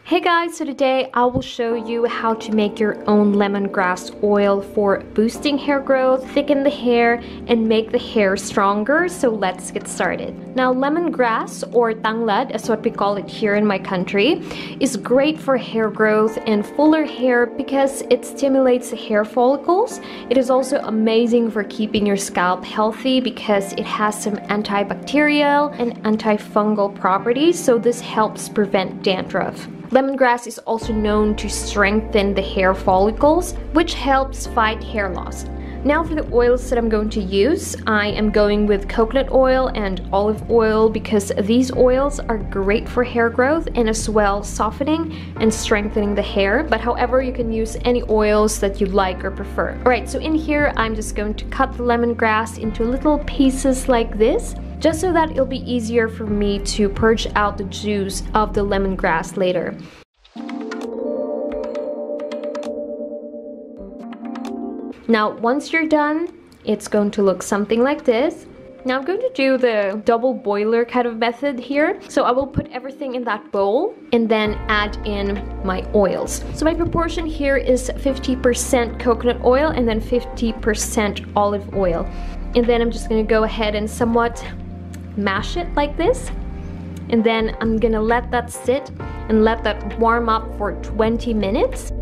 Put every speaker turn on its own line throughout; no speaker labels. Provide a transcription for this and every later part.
Hey guys, so today I will show you how to make your own lemongrass oil for boosting hair growth, thicken the hair, and make the hair stronger. So let's get started. Now, lemongrass, or tanglad as what we call it here in my country, is great for hair growth and fuller hair because it stimulates the hair follicles. It is also amazing for keeping your scalp healthy because it has some antibacterial and antifungal properties, so this helps prevent dandruff. Lemongrass is also known to strengthen the hair follicles, which helps fight hair loss. Now for the oils that I'm going to use, I am going with coconut oil and olive oil because these oils are great for hair growth and as well softening and strengthening the hair. But however, you can use any oils that you like or prefer. Alright, so in here I'm just going to cut the lemongrass into little pieces like this, just so that it'll be easier for me to purge out the juice of the lemongrass later. Now, once you're done, it's going to look something like this. Now I'm going to do the double boiler kind of method here. So I will put everything in that bowl and then add in my oils. So my proportion here is 50% coconut oil and then 50% olive oil. And then I'm just going to go ahead and somewhat mash it like this. And then I'm going to let that sit and let that warm up for 20 minutes.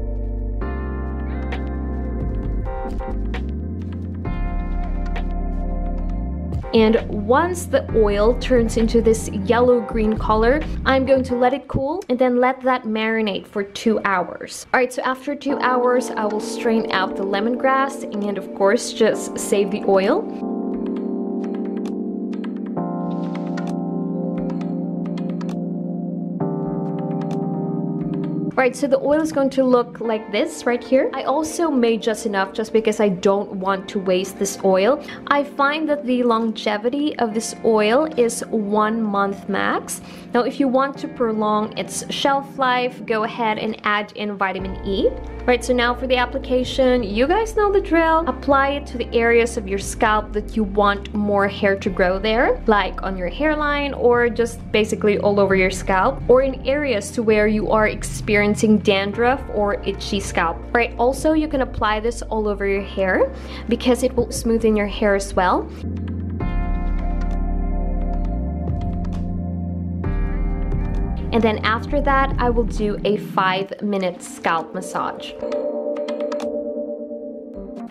And once the oil turns into this yellow-green color, I'm going to let it cool and then let that marinate for 2 hours. Alright, so after 2 hours, I will strain out the lemongrass and of course just save the oil. Alright, so the oil is going to look like this right here. I also made just enough just because I don't want to waste this oil. I find that the longevity of this oil is 1 month max. Now, if you want to prolong its shelf life, go ahead and add in vitamin E. Right, so now for the application, you guys know the drill. Apply it to the areas of your scalp that you want more hair to grow there, like on your hairline or just basically all over your scalp, or in areas to where you are experiencing dandruff or itchy scalp. Right, also you can apply this all over your hair because it will smoothen your hair as well. And then after that, I will do a 5-minute scalp massage.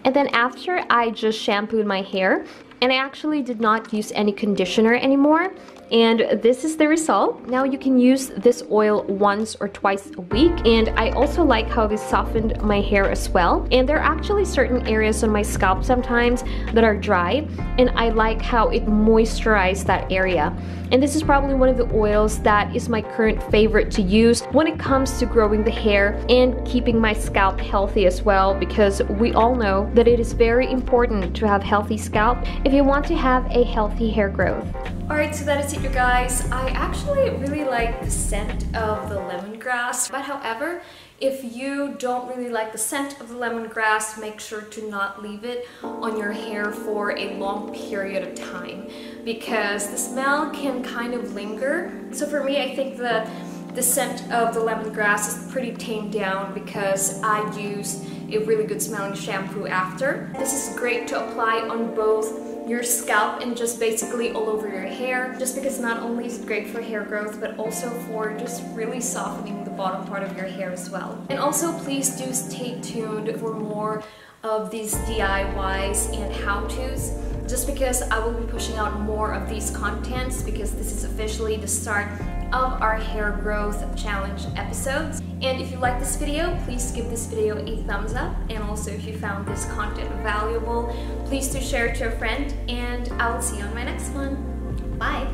And then after, I just shampooed my hair, and I actually did not use any conditioner anymore. And this is the result. Now you can use this oil once or twice a week, and I also like how this softened my hair as well. And there are actually certain areas on my scalp sometimes that are dry, and I like how it moisturized that area. And this is probably one of the oils that is my current favorite to use when it comes to growing the hair and keeping my scalp healthy as well, because we all know that it is very important to have healthy scalp if you want to have a healthy hair growth. Alright, so that is it, you guys. I actually really like the scent of the lemongrass, but however, if you don't really like the scent of the lemongrass, make sure to not leave it on your hair for a long period of time because the smell can kind of linger. So for me, I think that the scent of the lemongrass is pretty tamed down because I used a really good smelling shampoo after. This is great to apply on both your scalp and just basically all over your hair, just because not only is it great for hair growth but also for just really softening the bottom part of your hair as well. And also please do stay tuned for more of these DIYs and how-tos, just because I will be pushing out more of these contents because this is officially the start of our hair growth challenge episodes. And if you like this video, please give this video a thumbs up, and also if you found this content valuable, please do share it to a friend, and I will see you on my next one. Bye!